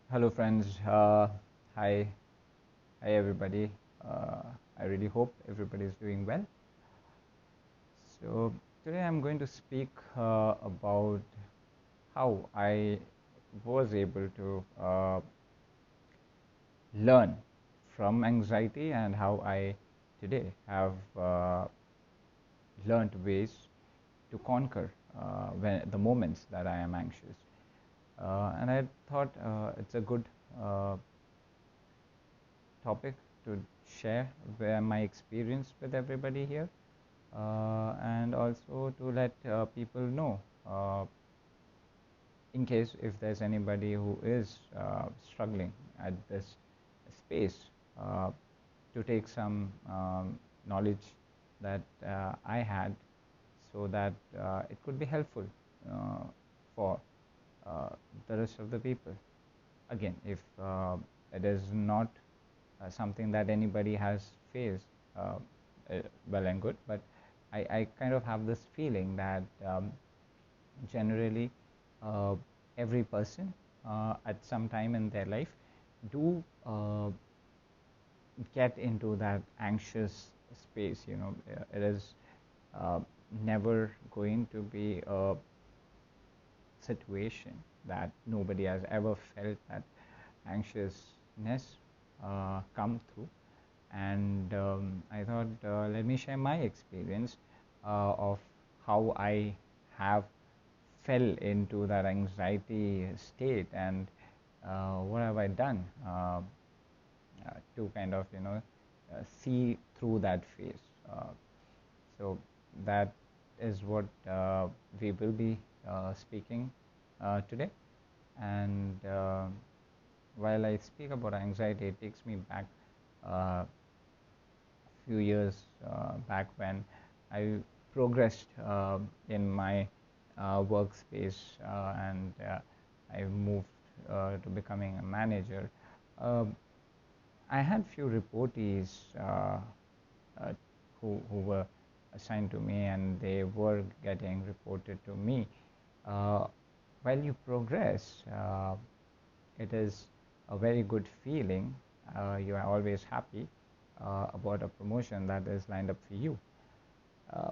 Hello, friends. Hi, hi, everybody. Uh, I really hope everybody is doing well. So today I'm going to speak about how I was able to learn from anxiety and how I today have learned ways to conquer the moments that I am anxious. And I thought it's a good uh, topic to share where my experience with everybody here, and also to let people know, in case if there's anybody who is struggling at this space, uh, to take some knowledge that I had, so that it could be helpful uh, for uh, the rest of the people. Again, if it is not something that anybody has faced, uh, well and good, but I kind of have this feeling that generally uh, every person at some time in their life do get into that anxious space. It is uh, never going to be a situation that nobody has ever felt that anxiousness come through. And I thought, let me share my experience of how I have fell into that anxiety state, and what have I done to kind of see through that phase. So that is what we will be speaking today. And while I speak about anxiety, it takes me back a few years back when I progressed in my workspace, and I moved to becoming a manager. Uh, I had few reportees uh, who were assigned to me, and they were getting reported to me. Uh, while you progress, it is a very good feeling. You are always happy about a promotion that is lined up for you. Uh,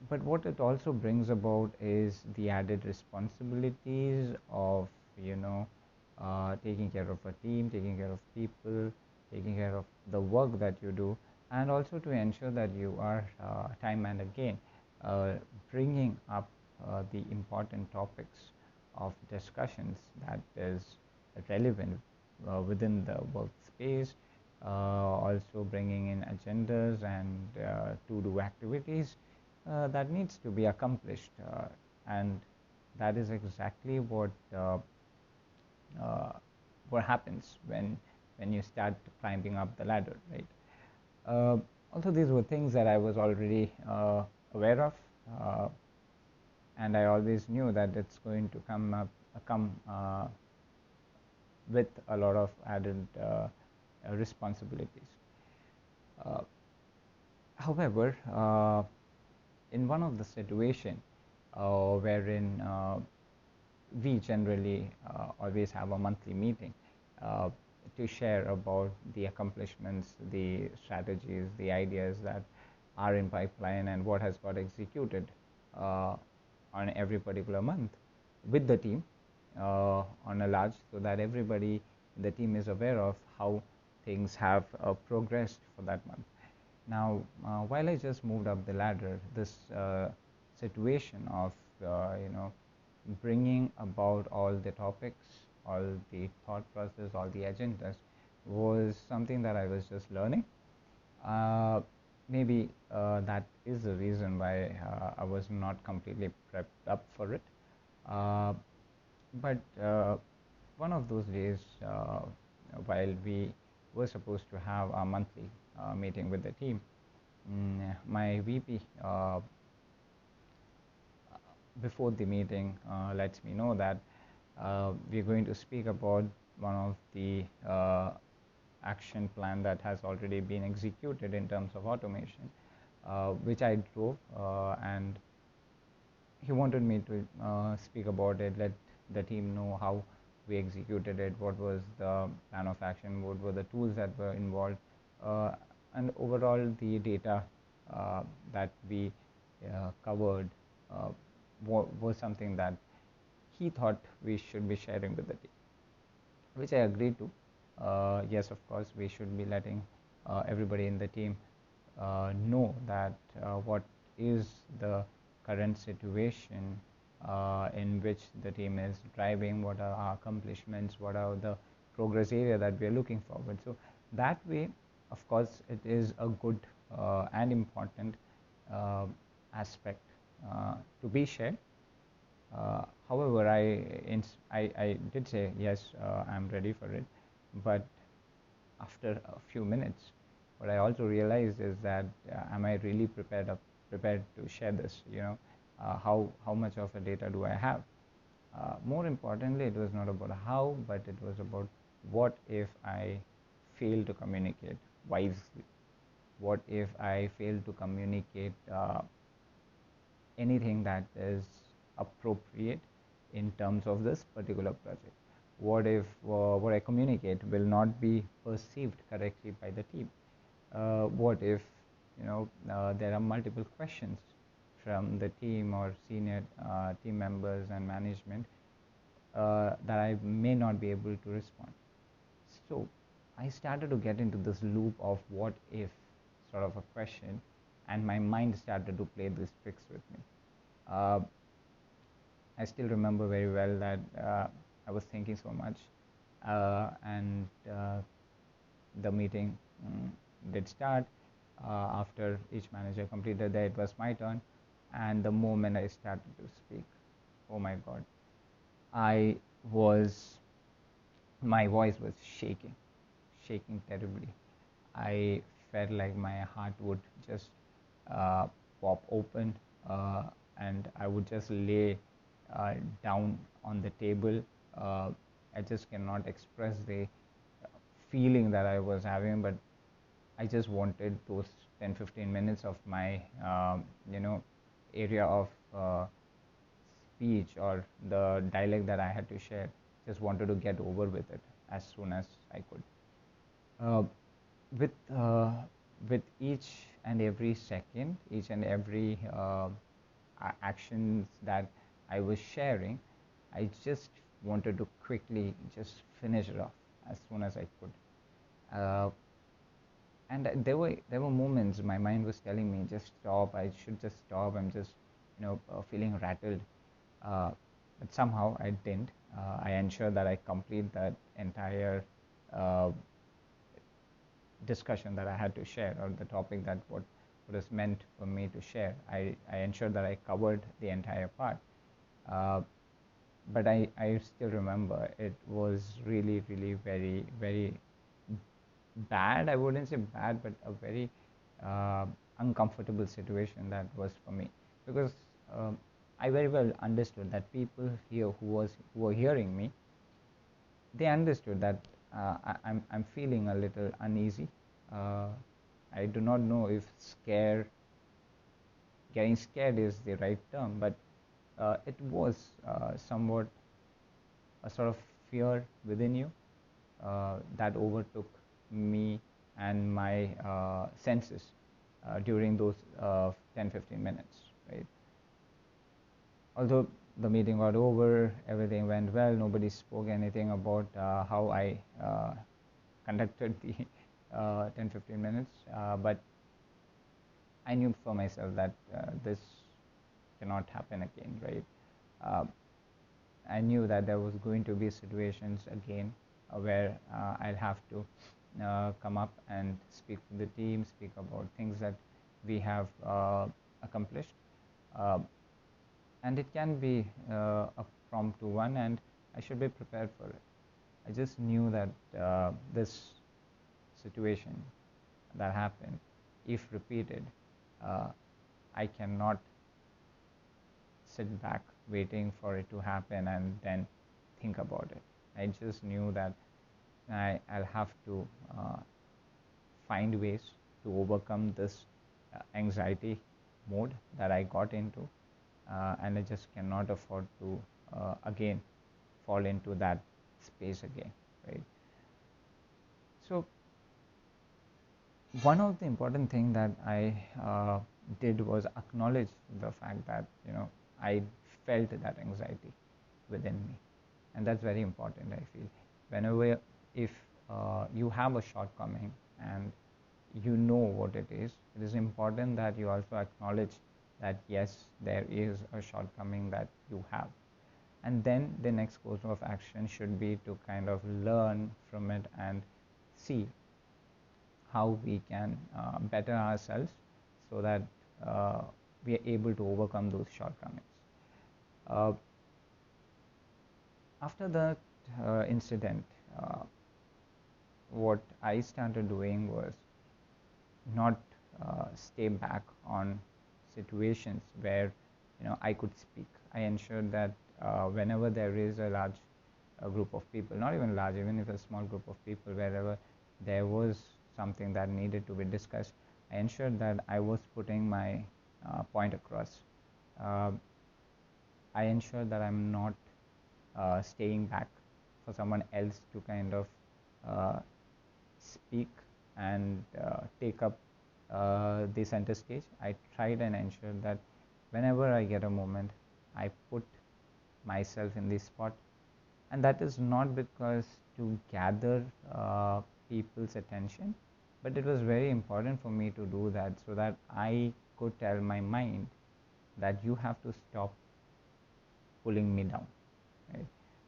but what it also brings about is the added responsibilities of, you know, taking care of a team, taking care of people, taking care of the work that you do, and also to ensure that you are time and again uh, bringing up the important topics of discussions that is relevant within the workspace, also bringing in agendas and to-do activities that needs to be accomplished, and that is exactly uh, what happens when you start climbing up the ladder, right? Uh, Also, these were things that I was already aware of, uh, and I always knew that it's going to come with a lot of added responsibilities. Uh, However, in one of the situation wherein we generally always have a monthly meeting uh, to share about the accomplishments, the strategies, the ideas that are in pipeline, and what has got executed uh, on every particular month with the team on a large, so that everybody in the team is aware of how things have progressed for that month. Now, while I just moved up the ladder, this situation of bringing about all the topics, all the thought process, all the agendas was something that I was just learning. Uh, Maybe that is the reason why I was not completely prepped up for it. Uh, but one of those days, while we were supposed to have a monthly meeting with the team, my VP, before the meeting, lets me know that we're going to speak about one of the action plan that has already been executed in terms of automation, which I drove, and he wanted me to speak about it, let the team know how we executed it, what was the plan of action, what were the tools that were involved, uh, and overall the data that we covered was something that he thought we should be sharing with the team, which I agreed to. Yes, of course, we should be letting everybody in the team know that what is the current situation in which the team is driving, what are our accomplishments, what are the progress area that we are looking forward. So that way, of course, it is a good and important uh, aspect to be shared. However, I did say yes, I'm ready for it, but after a few minutes, what I also realized is that am I really prepared to share this? How much of a data do I have? More importantly, it was not about how, but it was about what if I fail to communicate wisely? What if I fail to communicate anything that is appropriate in terms of this particular project? What if what I communicate will not be perceived correctly by the team? What if there are multiple questions from the team or senior team members and management that I may not be able to respond? So I started to get into this loop of what if sort of a question, and my mind started to play these tricks with me. Uh, I still remember very well that I was thinking so much, and the meeting did start. After each manager completed that, it was my turn, and the moment I started to speak, oh my God, I was, my voice was shaking terribly. I felt like my heart would just uh, pop open, uh, and I would just lay down on the table. I just cannot express the feeling that I was having, but I just wanted those 10-15 minutes of my, area of speech or the dialect that I had to share. Just wanted to get over with it as soon as I could. Uh, with uh, with each and every second, each and every actions that I was sharing, I just wanted to quickly just finish it off as soon as I could. Uh, and there were moments my mind was telling me, just stop. I should just stop. I'm just feeling rattled. Uh, but somehow I didn't. I ensured that I complete that entire uh, discussion that I had to share, or the topic that what is meant for me to share. I ensured that I covered the entire part. Uh, but I still remember it was really, really very, very bad. I wouldn't say bad, but a very uh, uncomfortable situation that was for me, because I very well understood that people here who were hearing me, they understood that I'm feeling a little uneasy. Uh, I do not know if getting scared is the right term, but it was somewhat a sort of fear within you that overtook me and my senses during those 10-15 minutes, right? Although the meeting got over, everything went well, nobody spoke anything about how I conducted the 10-15 minutes, but I knew for myself that this cannot happen again, right? Uh, I knew that there was going to be situations again where I'll have to come up and speak to the team, speak about things that we have accomplished. Uh, and it can be a prompt to one, and I should be prepared for it. I just knew that this situation that happened, if repeated, uh, I cannot sit back waiting for it to happen and then think about it. I just knew that I'll have to find ways to overcome this anxiety mode that I got into, and I just cannot afford to again fall into that space again, right? So one of the important thing that I did was acknowledge the fact that I felt that anxiety within me, and that's very important. I feel whenever if you have a shortcoming and you know what it is important that you also acknowledge that yes, there is a shortcoming that you have, and then the next course of action should be to kind of learn from it and see how we can better ourselves so that uh, we are able to overcome those shortcomings. Uh, After that incident, uh, what I started doing was not stay back on situations where I could speak. I ensured that whenever there is a large group of people, not even large, even if a small group of people, wherever there was something that needed to be discussed, I ensured that I was putting my point across. Uh, I ensured that I'm not staying back for someone else to kind of uh, speak and take up the center stage. I tried and ensured that whenever I get a moment, I put myself in the spot, and that is not because to gather people's attention, but it was very important for me to do that so that I could tell my mind that you have to stop pulling me down, right?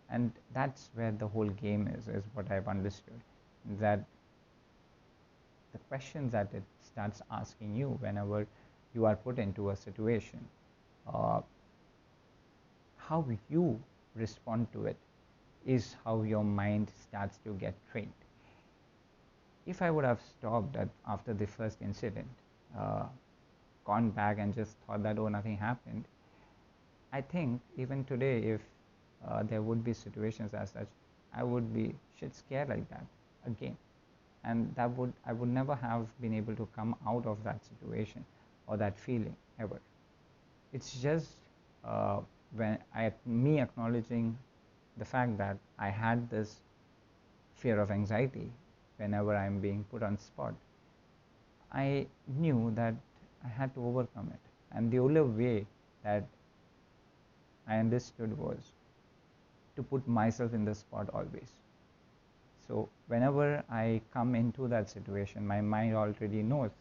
And that's where the whole game is what I've understood, that the questions that it starts asking you whenever you are put into a situation, uh, how you respond to it is how your mind starts to get trained. If I would have stopped after the first incident, uh, gone back and just thought that, oh, nothing happened, I think even today, if there would be situations as such, I would be shit scared like that again, and I would never have been able to come out of that situation or that feeling ever. It's just when me acknowledging the fact that I had this fear of anxiety whenever I'm being put on spot, I knew that I had to overcome it, and the only way that I understood was to put myself in the spot always. So whenever I come into that situation, my mind already knows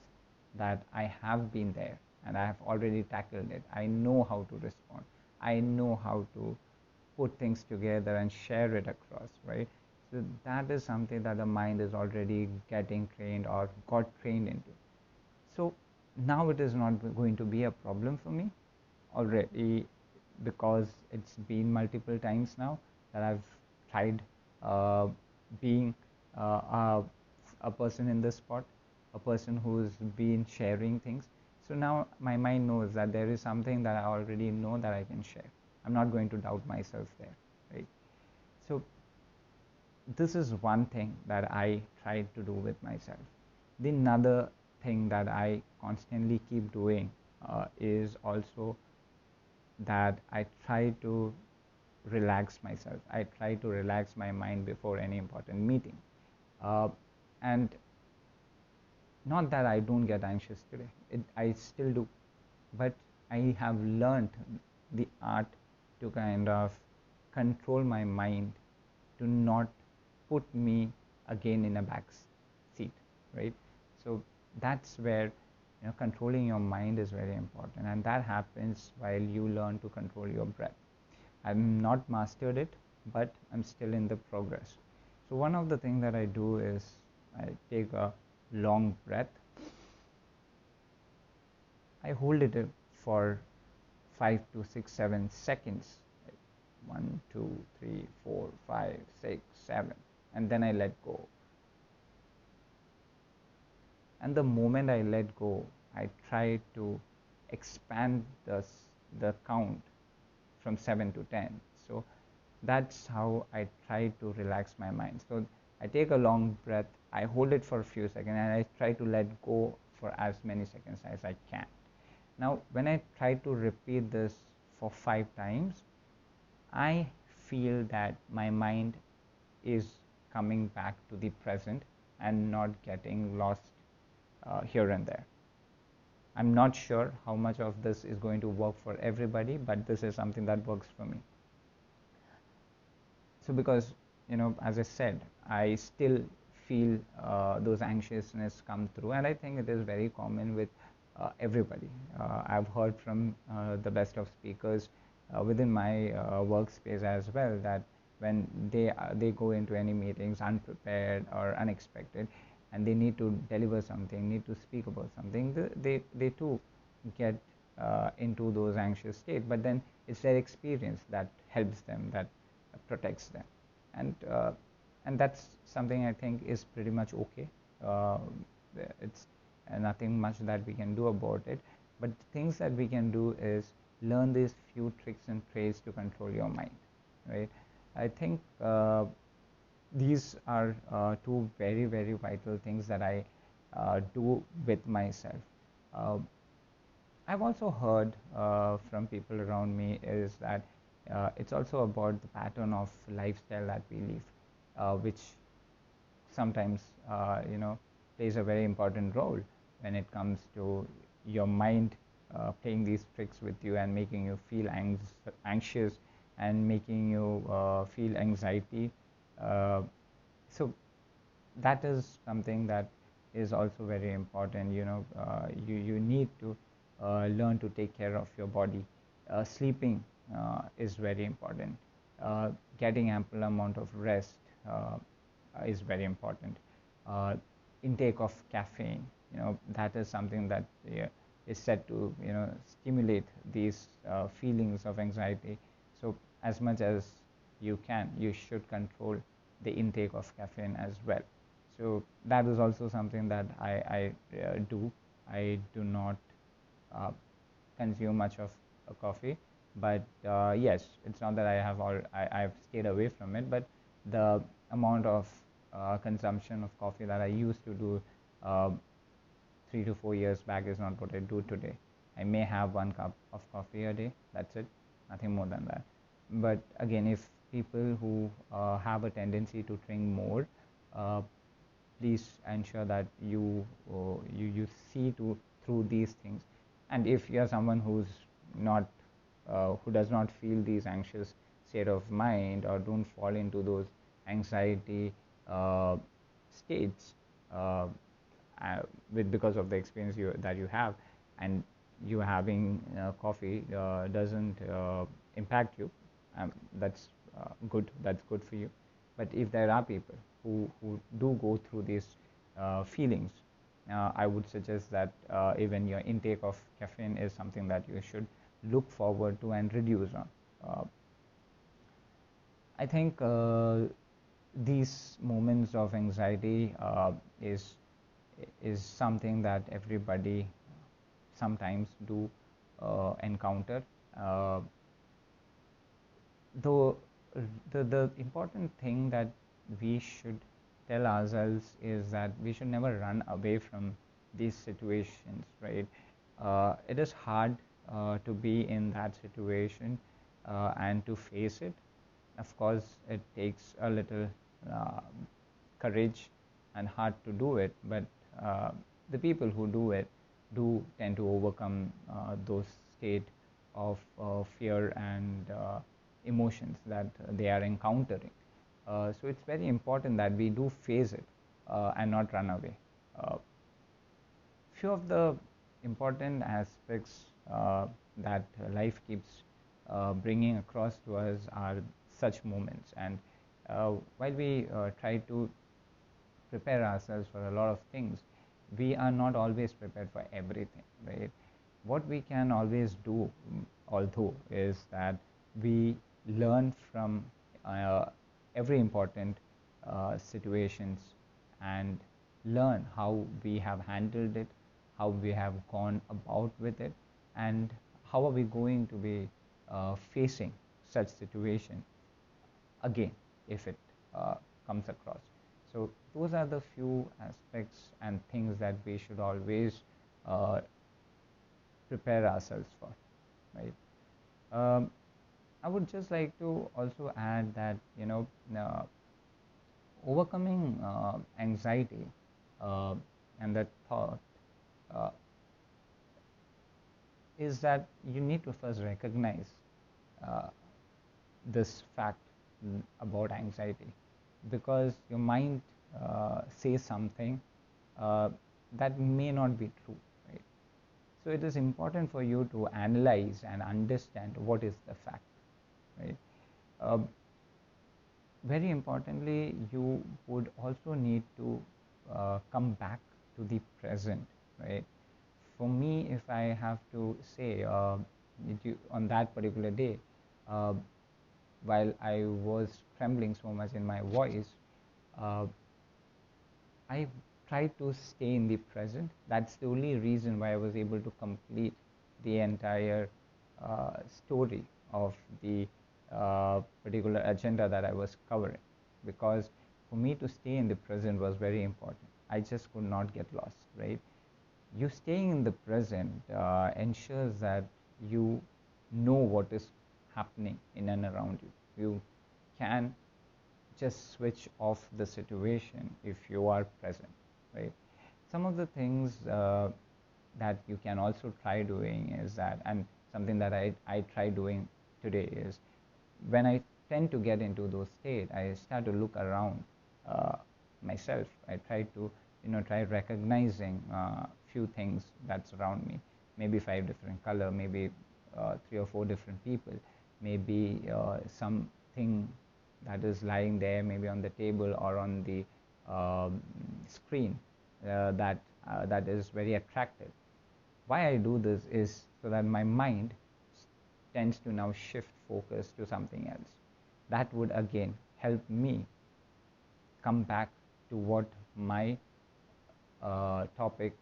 that I have been there and I have already tackled it. I know how to respond. I know how to put things together and share it across, right? So that is something that the mind is already getting trained or got trained into. So now it is not going to be a problem for me already, because it's been multiple times now that I've tried uh, being a person in the spot, a person who's been sharing things. So now my mind knows that there is something that I already know that I can share. I'm not going to doubt myself there, right? So this is one thing that I try to do with myself. The another thing that I constantly keep doing is also that I try to relax myself. I try to relax my mind before any important meeting. And not that I don't get anxious today, I still do, but I have learned the art to kind of control my mind to not put me again in a back seat, right? So that's where controlling your mind is very important, and that happens while you learn to control your breath. I've not mastered it, but I'm still in the progress. So one of the things that I do is I take a long breath. I hold it for 5 to 6, 7 seconds. Like 1, 2, 3, 4, 5, 6, 7, and then I let go. And the moment I let go, I try to expand the count from 7 to 10. So that's how I try to relax my mind. So I take a long breath, I hold it for a few seconds, and I try to let go for as many seconds as I can. Now, when I try to repeat this for 5 times, I feel that my mind is coming back to the present and not getting lost here and there. I'm not sure how much of this is going to work for everybody, but this is something that works for me. So because, as I said, I still feel those anxiousness come through, and I think it is very common with everybody. I've heard from the best of speakers within my workspace as well, that when they go into any meetings unprepared or unexpected, and they need to deliver something, need to speak about something, they too get into those anxious state. But then it's their experience that helps them, that protects them, and that's something I think is pretty much okay. Uh, it's nothing much that we can do about it, but the things that we can do is learn these few tricks and traits to control your mind, right? I think these are two very, very vital things that I do with myself. Uh, I've also heard from people around me is that it's also about the pattern of lifestyle that we live, which sometimes plays a very important role when it comes to your mind playing these tricks with you and making you feel anxious and making you feel anxiety. Uh, so that is something that is also very important. You need to learn to take care of your body. Sleeping is very important. Getting ample amount of rest is very important. uh, Intake of caffeine, that is something that is said to stimulate these feelings of anxiety. So as much as you can, you should control the intake of caffeine as well. So that is also something that I do. I do not uh, consume much of a coffee, but yes, it's not that I've stayed away from it, but the amount of consumption of coffee that I used to do uh, 3 to 4 years back is not what I do today. I may have 1 cup of coffee a day, that's it, nothing more than that. But again, if people who have a tendency to drink more, uh, please ensure that you see through these things. And if you are someone not who does not feel these anxious state of mind, or don't fall into those anxiety uh, states uh, because of the experience that you have, and you having coffee doesn't impact you, that's good, that's good for you. But if there are people who do go through these feelings, I would suggest that even your intake of caffeine is something that you should look forward to and reduce on. I think these moments of anxiety is something that everybody sometimes do encounter. Uh, though the important thing that we should tell ourselves is that we should never run away from these situations, right? It is hard to be in that situation and to face it. Of course, it takes a little uh, courage and heart to do it, but uh, the people who do it do tend to overcome those state of fear and emotions that they are encountering. So it's very important that we do face it and not run away. Uh, Few of the important aspects that life keeps bringing across to us are such moments, and while we try to prepare ourselves for a lot of things, we are not always prepared for everything, right? What we can always do, although, is that we learn from uh, every important situations, and learn how we have handled it, how we have gone about with it, and how are we going to be facing such situation again if it comes across. So those are the few aspects and things that we should always uh, prepare ourselves for, right? um, I would just like to also add that, overcoming anxiety and that thought uh, is that you need to first recognize uh, this fact about anxiety, because your mind says something uh, that may not be true, right? So it is important for you to analyze and understand what is the fact, right? uh, Very importantly, you would also need to come back to the present, right? For me, if I have to say, on that particular day, uh, while I was trembling so much in my voice, uh, I tried to stay in the present. That's the only reason why I was able to complete the entire story of the particular agenda that I was covering. Because for me to stay in the present was very important. I just could not get lost, right? You staying in the present ensures that you know what is happening in and around you. You can just switch off the situation if you are present, right? Some of the things that you can also try doing is that, and something that I try doing today is, when I tend to get into those state, I start to look around uh, myself. I try to, try recognizing few things that's around me. Maybe five different color, maybe three or four different people, maybe something that is lying there, maybe on the table or on the screen that is very attractive. Why I do this is so that my mind tends to now shift focus to something else. That would again help me come back to what my topic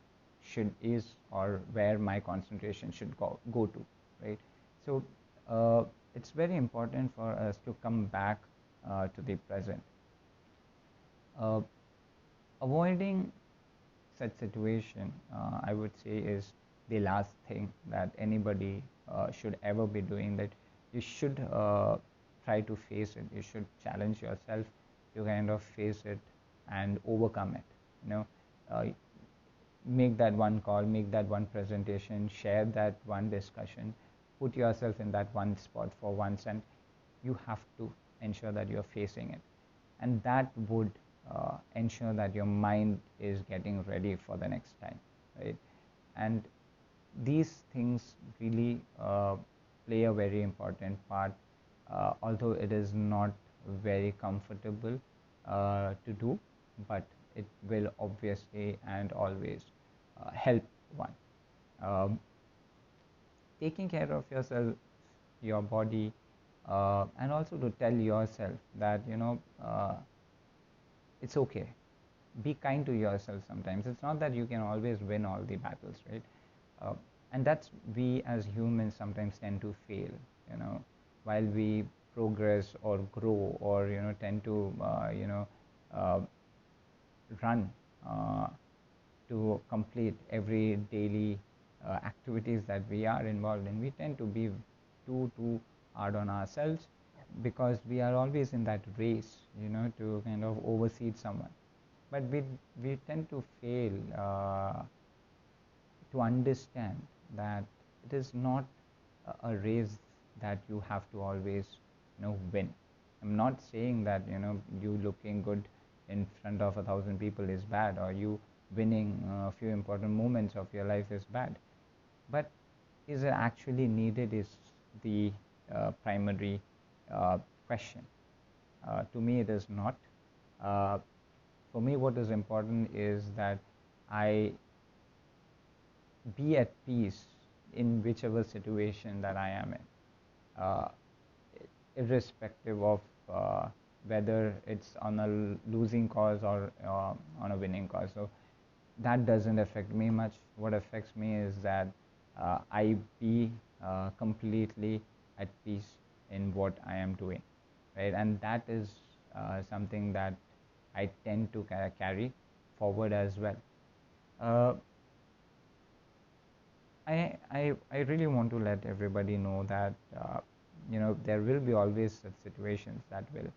should is, or where my concentration should go to, right? So it's very important for us to come back to the present. uh, Avoiding such situation, I would say, is the last thing that anybody should ever be doing. That you should try to face it. You should challenge yourself to kind of face it and overcome it. Uh, make that one call, make that one presentation, share that one discussion, put yourself in that one spot for once, and you have to ensure that you're facing it. And that would ensure that your mind is getting ready for the next time, right? And these things really play a very important part, although it is not very comfortable to do, but it will obviously and always help one. Um, Taking care of yourself, your body, and also to tell yourself that it's okay. Be kind to yourself sometimes. It's not that you can always win all the battles, right? uh, and that's, we as humans sometimes tend to fail, while we progress or grow, or tend to uh, run to complete every daily activities that we are involved in. We tend to be too hard on ourselves, because we are always in that race, to kind of oversee someone. But we tend to fail to understand that it is not a race that you have to always win. I'm not saying that you looking good in front of 1,000 people is bad, or you winning a few important moments of your life is bad. But is it actually needed is the primary question. To me, it is not. uh, for me, what is important is that I be at peace in whichever situation that I am in, irrespective of whether it's on a losing cause or on a winning cause. So that doesn't affect me much. What affects me is that I be completely at peace in what I am doing, right? And that is something that I tend to carry forward as well. Uh, I really want to let everybody know that there will be always such situations that will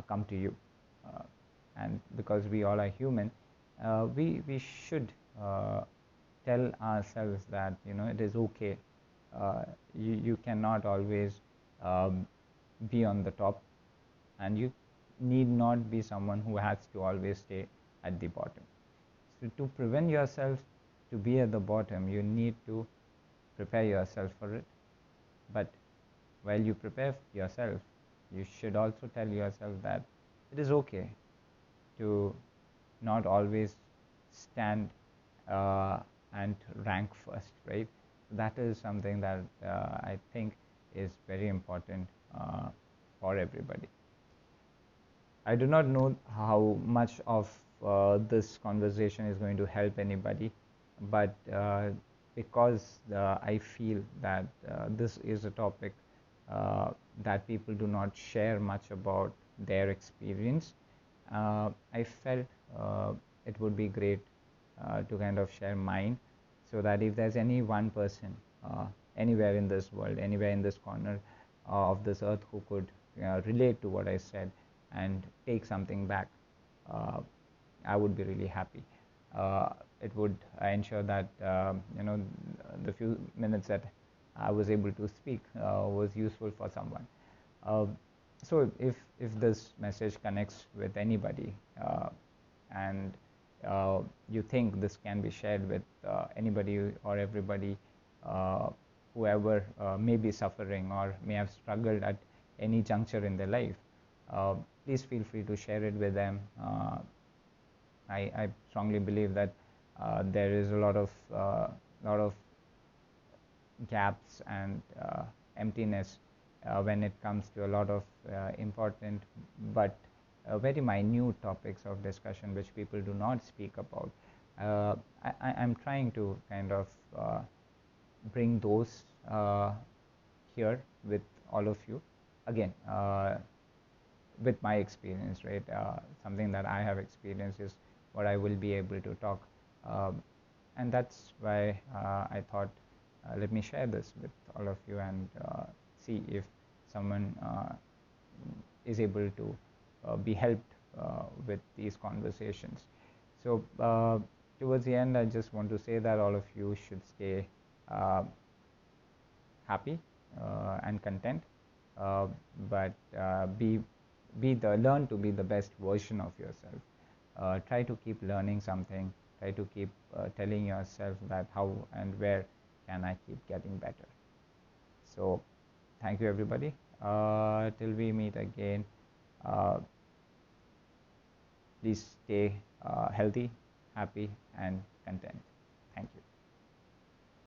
come to you, uh, and because we all are human, we should tell ourselves that it is okay. You cannot always um, be on the top, and you need not be someone who has to always stay at the bottom. So to prevent yourself to be at the bottom, you need to prepare yourself for it. But while you prepare yourself, you should also tell yourself that it is okay to not always stand uh, and rank first, right? That is something that I think is very important for everybody. I do not know how much of this conversation is going to help anybody, but because I feel that this is a topic that people do not share much about their experience, I felt it would be great to kind of share mine, so that if there's any one person anywhere in this world, anywhere in this corner of this earth who could relate to what I said and take something back, uh, I would be really happy. It would ensure that the few minutes that I was able to speak was useful for someone. Uh, so if this message connects with anybody, and you think this can be shared with anybody or everybody, uh, whoever may be suffering or may have struggled at any juncture in their life, please feel free to share it with them. I strongly believe that there is a lot of gaps and emptiness when it comes to a lot of important but very minute topics of discussion which people do not speak about. I'm trying to kind of bring those here with all of you. Again, with my experience, right? Something that I have experienced is what I will be able to talk. And that's why I thought, let me share this with all of you and see if someone is able to be helped with these conversations. So, towards the end, I just want to say that all of you should stay uh, happy and content, uh, but learn to be the best version of yourself. Try to keep learning something. Try to keep telling yourself that how and where can I keep getting better. So, thank you everybody. Till we meet again, uh, please stay healthy, happy, and content.